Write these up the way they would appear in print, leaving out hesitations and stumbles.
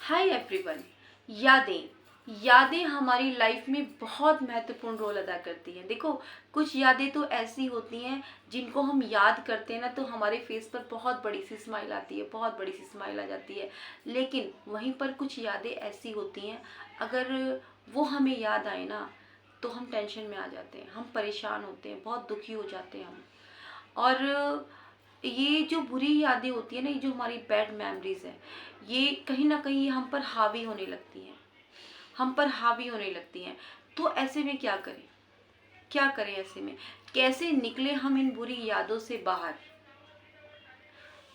Hi everyone. यादें यादें हमारी लाइफ में बहुत महत्वपूर्ण रोल अदा करती हैं। देखो, कुछ यादें तो ऐसी होती हैं जिनको हम याद करते हैं ना, तो हमारे फेस पर बहुत बड़ी सी स्माइल आती है, बहुत बड़ी सी स्माइल आ जाती है। लेकिन वहीं पर कुछ यादें ऐसी होती हैं, अगर वो हमें याद आए ना, तो हम टेंशन में आ जाते हैं, हम परेशान होते हैं, बहुत दुखी हो जाते हैं हम। और ये जो बुरी यादें होती है ना, ये जो हमारी बैड मेमोरीज है, ये कहीं ना कहीं हम पर हावी होने लगती हैं, हम पर हावी होने लगती हैं। तो ऐसे में क्या करें, क्या करें ऐसे में, कैसे निकले हम इन बुरी यादों से बाहर?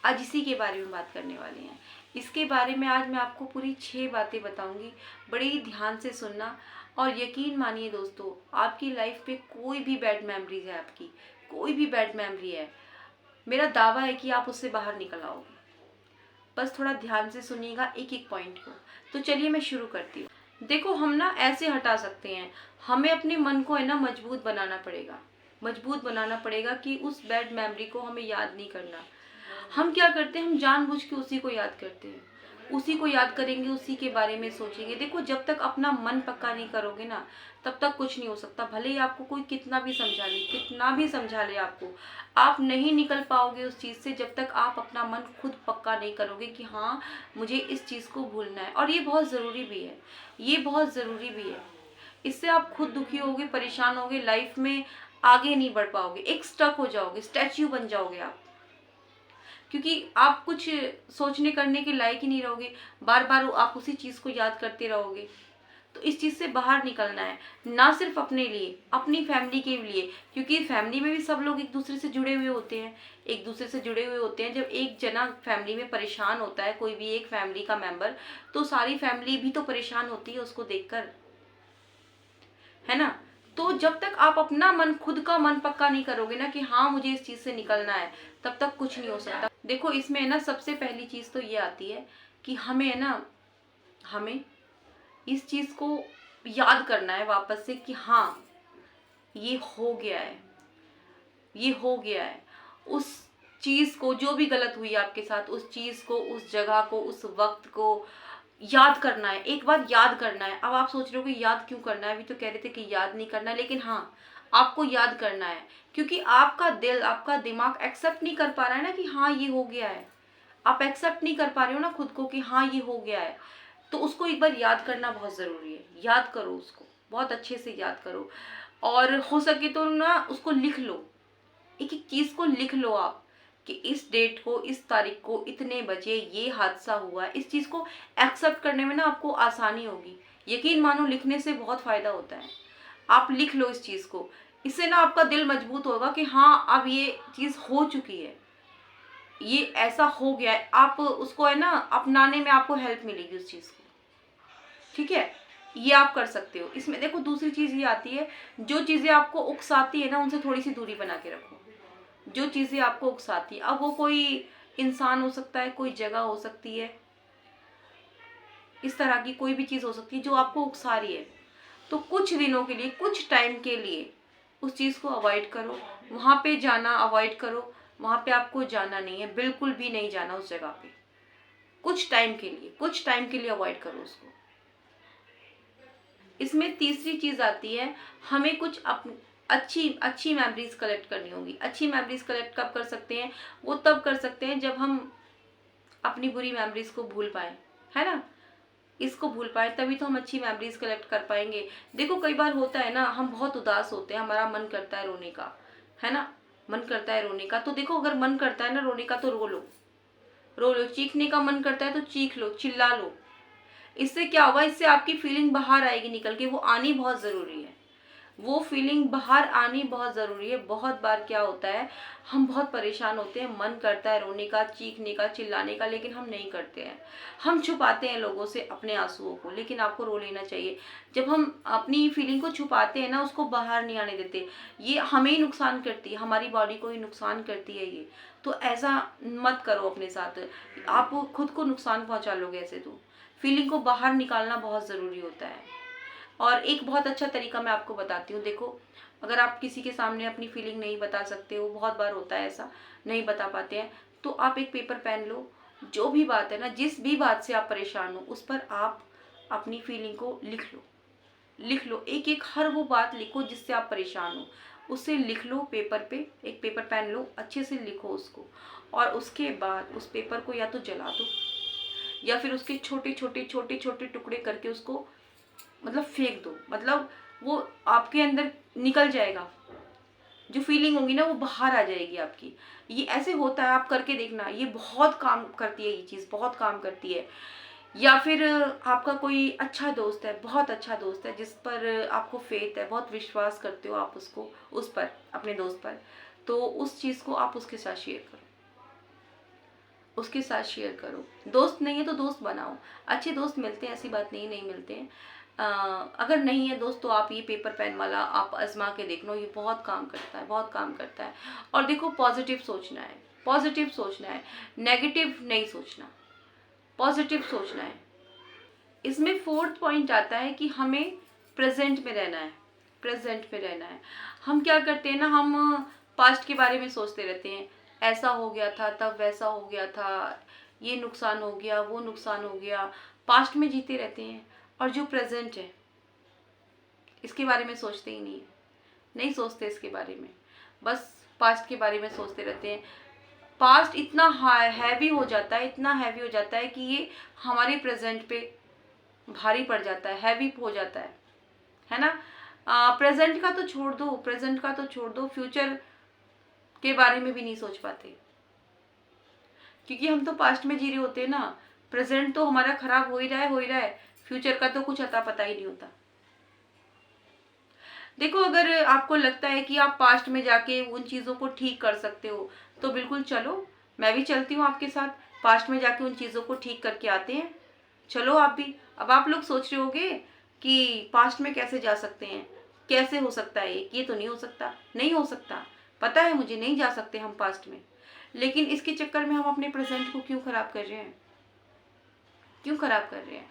आज इसी के बारे में बात करने वाले हैं। इसके बारे में आज मैं आपको पूरी 6 बातें बताऊंगी। बड़े ही ध्यान से सुनना, और यकीन मानिए दोस्तों, आपकी लाइफ पे कोई भी बैड मेमोरीज है, आपकी कोई भी बैड मेमोरी है, मेरा दावा है कि आप उससे बाहर निकल आओगे। बस थोड़ा ध्यान से सुनिएगा एक एक पॉइंट को। तो चलिए मैं शुरू करती हूँ। देखो, हम ना ऐसे हटा सकते हैं, हमें अपने मन को है ना मजबूत बनाना पड़ेगा, मजबूत बनाना पड़ेगा कि उस बैड मेमोरी को हमें याद नहीं करना। हम क्या करते हैं, हम जानबूझ के उसी को याद करते हैं, उसी को याद करेंगे, उसी के बारे में सोचेंगे। देखो, जब तक अपना मन पक्का नहीं करोगे ना, तब तक कुछ नहीं हो सकता। भले ही आपको कोई कितना भी समझा ले, कितना भी समझा ले आपको, आप नहीं निकल पाओगे उस चीज़ से जब तक आप अपना मन खुद पक्का नहीं करोगे कि हाँ, मुझे इस चीज़ को भूलना है। और ये बहुत ज़रूरी भी है, ये बहुत ज़रूरी भी है। इससे आप खुद दुखी होगे, परेशान होगे, लाइफ में आगे नहीं बढ़ पाओगे, एक स्टक हो जाओगे, स्टैच्यू बन जाओगे आप। क्योंकि आप कुछ सोचने करने के लायक ही नहीं रहोगे, बार बार आप उसी चीज़ को याद करते रहोगे। तो इस चीज़ से बाहर निकलना है, ना सिर्फ अपने लिए, अपनी फैमिली के लिए, क्योंकि फैमिली में भी सब लोग एक दूसरे से जुड़े हुए होते हैं, एक दूसरे से जुड़े हुए होते हैं। जब एक जना फैमिली में परेशान होता है, कोई भी एक फैमिली का मेंबर, तो सारी फैमिली भी तो परेशान होती है उसको देखकर, है ना। तो जब तक आप अपना मन, खुद का मन पक्का नहीं करोगे ना कि हाँ मुझे इस चीज से निकलना है, तब तक कुछ नहीं हो सकता। देखो, इसमें है ना सबसे पहली चीज तो ये आती है कि हमें है ना, हमें इस चीज को याद करना है वापस से कि हाँ, ये हो गया है, ये हो गया है। उस चीज को, जो भी गलत हुई आपके साथ, उस चीज को, उस जगह को, उस वक्त को याद करना है, एक बार याद करना है। अब आप सोच रहे हो कि याद क्यों करना है, अभी तो कह रहे थे कि याद नहीं करना है, लेकिन हाँ, आपको याद करना है, क्योंकि आपका दिल, आपका दिमाग एक्सेप्ट नहीं कर पा रहा है ना कि हाँ ये हो गया है। आप एक्सेप्ट नहीं कर पा रहे हो ना खुद को कि हाँ ये हो गया है। तो उसको एक बार याद करना बहुत ज़रूरी है। याद करो उसको, बहुत अच्छे से याद करो, और हो सके तो ना उसको लिख लो, एक एक चीज़ को लिख लो आप, कि इस डेट को, इस तारीख को, इतने बजे ये हादसा हुआ। इस चीज़ को एक्सेप्ट करने में ना आपको आसानी होगी। यकीन मानो, लिखने से बहुत फ़ायदा होता है। आप लिख लो इस चीज़ को, इससे ना आपका दिल मजबूत होगा कि हाँ अब ये चीज़ हो चुकी है, ये ऐसा हो गया है। आप उसको है ना अपनाने में आपको हेल्प मिलेगी उस चीज़ को, ठीक है। ये आप कर सकते हो। इसमें देखो, दूसरी चीज़ ये आती है, जो चीज़ें आपको उकसाती है ना, उनसे थोड़ी सी दूरी बना के रखो। जो चीज़ें आपको उकसाती है, अब वो कोई इंसान हो सकता है, कोई जगह हो सकती है, इस तरह की कोई भी चीज़ हो सकती है जो आपको उकसा रही है, तो कुछ दिनों के लिए, कुछ टाइम के लिए उस चीज़ को अवॉइड करो। वहाँ पे जाना अवॉइड करो, वहाँ पे आपको जाना नहीं है, बिल्कुल भी नहीं जाना उस जगह पे। कुछ टाइम के लिए, कुछ टाइम के लिए अवॉइड करो उसको। इसमें तीसरी चीज आती है, हमें कुछ अच्छी अच्छी मेमोरीज कलेक्ट करनी होगी। अच्छी मेमोरीज कलेक्ट कब कर सकते हैं? वो तब कर सकते हैं जब हम अपनी बुरी मेमोरीज को भूल पाए, है ना। इसको भूल पाए तभी तो हम अच्छी मेमोरीज कलेक्ट कर पाएंगे। देखो, कई बार होता है ना, हम बहुत उदास होते हैं, हमारा मन करता है रोने का, है ना, मन करता है रोने का। तो देखो, अगर मन करता है ना रोने का, तो रो लो, रो लो। चीखने का मन करता है तो चीख लो, चिल्ला लो। इससे क्या होगा, इससे आपकी फीलिंग बाहर आएगी निकल के, वो आनी बहुत ज़रूरी है। वो फीलिंग बाहर आनी बहुत ज़रूरी है। बहुत बार क्या होता है, हम बहुत परेशान होते हैं, मन करता है रोने का, चीखने का, चिल्लाने का, लेकिन हम नहीं करते हैं। हम छुपाते हैं लोगों से अपने आंसुओं को, लेकिन आपको रो लेना चाहिए। जब हम अपनी फीलिंग को छुपाते हैं ना, उसको बाहर नहीं आने देते, ये हमें ही नुकसान करती है, हमारी बॉडी को ही नुकसान करती है ये। तो ऐसा मत करो अपने साथ, आप खुद को नुकसान पहुंचा लोगे ऐसे। तो फीलिंग को बाहर निकालना बहुत ज़रूरी होता है। और एक बहुत अच्छा तरीका मैं आपको बताती हूँ। देखो, अगर आप किसी के सामने अपनी फीलिंग नहीं बता सकते हो, बहुत बार होता है ऐसा, नहीं बता पाते हैं, तो आप एक पेपर पेन लो जो भी बात है ना, जिस भी बात से आप परेशान हो, उस पर आप अपनी फीलिंग को लिख लो। लिख लो, एक एक हर वो बात लिखो जिससे आप परेशान हो, उससे लिख लो पेपर पे। एक पेपर पेन लो, अच्छे से लिखो उसको, और उसके बाद उस पेपर को या तो जला दो, या फिर उसके छोटे छोटे छोटे छोटे टुकड़े करके उसको मतलब फेंक दो। मतलब वो आपके अंदर निकल जाएगा, जो फीलिंग होगी ना वो बाहर आ जाएगी आपकी। ये ऐसे होता है, आप करके देखना, ये बहुत काम करती है, ये चीज़ बहुत काम करती है। या फिर आपका कोई अच्छा दोस्त है, बहुत अच्छा दोस्त है, जिस पर आपको फेथ है, बहुत विश्वास करते हो आप उसको, उस पर, अपने दोस्त पर, तो उस चीज़ को आप उसके साथ शेयर करो। उसके साथ शेयर करो। दोस्त नहीं है तो दोस्त बनाओ, अच्छे दोस्त मिलते हैं, ऐसी बात नहीं, नहीं मिलते हैं। अगर नहीं है दोस्त तो आप ये पेपर पेन वाला आप आजमा के देख लो, ये बहुत काम करता है, बहुत काम करता है। और देखो, पॉजिटिव सोचना है, पॉजिटिव सोचना है, नेगेटिव नहीं सोचना, पॉजिटिव सोचना है। इसमें फोर्थ पॉइंट आता है कि हमें प्रेजेंट में रहना है, प्रेजेंट में रहना है। हम क्या करते हैं ना, हम पास्ट के बारे में सोचते रहते हैं, ऐसा हो गया था, तब वैसा हो गया था, ये नुकसान हो गया, वो नुकसान हो गया, पास्ट में जीते रहते हैं। और जो प्रेजेंट है, इसके बारे में सोचते ही नहीं है, नहीं सोचते इसके बारे में, बस पास्ट के बारे में सोचते रहते हैं। पास्ट इतना हैवी हो जाता है, इतना हैवी हो जाता है कि ये हमारे प्रेजेंट पे भारी पड़ जाता है, हैवी हो जाता है ना। प्रेजेंट का तो छोड़ दो, प्रेजेंट का तो छोड़ दो, फ्यूचर के बारे में भी नहीं सोच पाते, क्योंकि हम तो पास्ट में जी रहे होते हैं ना। प्रेजेंट तो हमारा खराब हो ही रहा है, हो ही रहा है, फ्यूचर का तो कुछ अता पता ही नहीं होता। देखो, अगर आपको लगता है कि आप पास्ट में जाके उन चीज़ों को ठीक कर सकते हो तो बिल्कुल चलो, मैं भी चलती हूँ आपके साथ, पास्ट में जाके उन चीज़ों को ठीक करके आते हैं। चलो आप भी। अब आप लोग सोच रहे होगे कि पास्ट में कैसे जा सकते हैं, कैसे हो सकता है ये तो नहीं हो सकता, नहीं हो सकता, पता है मुझे, नहीं जा सकते हम पास्ट में। लेकिन इसके चक्कर में हम अपने प्रेजेंट को क्यों खराब कर रहे हैं, क्यों खराब कर रहे हैं।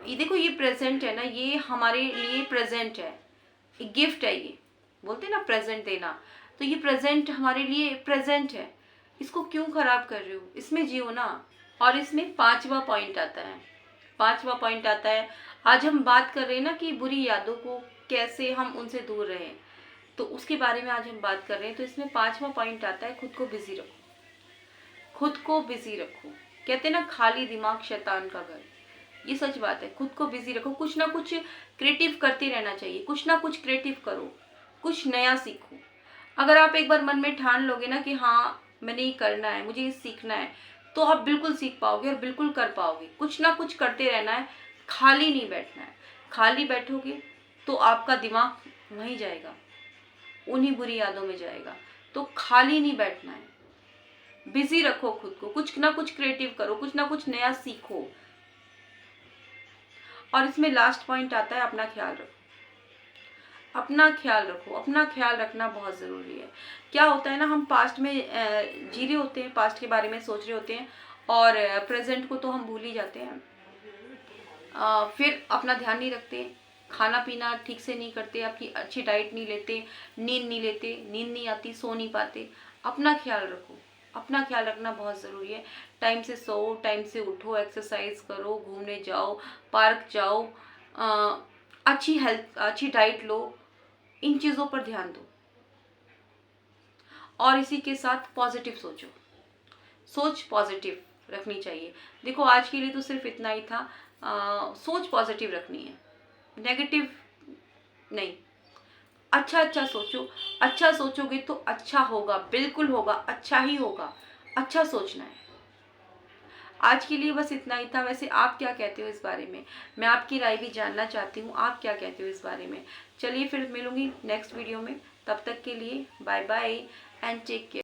ये देखो, ये प्रेजेंट है ना, ये हमारे लिए प्रेजेंट है, एक गिफ्ट है, ये बोलते हैं ना प्रेजेंट देना, तो ये प्रेजेंट हमारे लिए प्रेजेंट है, इसको क्यों खराब कर रहे हो, इसमें जियो ना। और इसमें पांचवा पॉइंट आता है, पांचवा पॉइंट आता है, आज हम बात कर रहे हैं ना कि बुरी यादों को कैसे हम उनसे दूर रहें, तो उसके बारे में आज हम बात कर रहे हैं। तो इसमें पांचवा पॉइंट आता है, खुद को बिजी रखो, खुद को बिजी रखो। कहते हैं ना, खाली दिमाग शैतान का घर, ये सच बात है। खुद को बिजी रखो, कुछ ना कुछ क्रिएटिव करते रहना चाहिए, कुछ ना कुछ क्रिएटिव करो, कुछ नया सीखो। अगर आप एक बार मन में ठान लोगे ना कि हाँ मैंने ये करना है, मुझे ये सीखना है, तो आप बिल्कुल सीख पाओगे और बिल्कुल कर पाओगे। कुछ ना कुछ करते रहना है, खाली नहीं बैठना है। खाली बैठोगे तो आपका दिमाग वहीं जाएगा, उन्हीं बुरी यादों में जाएगा। तो खाली नहीं बैठना है, बिजी रखो खुद को, कुछ ना कुछ क्रिएटिव करो, कुछ ना कुछ नया सीखो। और इसमें लास्ट पॉइंट आता है, अपना ख्याल रखो, अपना ख्याल रखो। अपना ख्याल रखना बहुत ज़रूरी है। क्या होता है ना, हम पास्ट में जी रहे होते हैं, पास्ट के बारे में सोच रहे होते हैं, और प्रेजेंट को तो हम भूल ही जाते हैं। फिर अपना ध्यान नहीं रखते, खाना पीना ठीक से नहीं करते, आपकी अच्छी डाइट नहीं लेते, नींद नहीं लेते, नींद नहीं आती, सो नहीं पाते। अपना ख्याल रखो, अपना ख्याल रखना बहुत ज़रूरी है। टाइम से सो, टाइम से उठो, एक्सरसाइज करो, घूमने जाओ, पार्क जाओ, अच्छी हेल्थ, अच्छी डाइट लो, इन चीज़ों पर ध्यान दो। और इसी के साथ पॉजिटिव सोचो, सोच पॉजिटिव रखनी चाहिए। देखो, आज के लिए तो सिर्फ इतना ही था। सोच पॉजिटिव रखनी है, नेगेटिव नहीं। अच्छा अच्छा सोचो, अच्छा सोचोगे तो अच्छा होगा, बिल्कुल होगा, अच्छा ही होगा। अच्छा सोचना है। आज के लिए बस इतना ही था। वैसे आप क्या कहते हो इस बारे में, मैं आपकी राय भी जानना चाहती हूँ, आप क्या कहते हो इस बारे में। चलिए फिर मिलूंगी नेक्स्ट वीडियो में, तब तक के लिए bye bye and take care.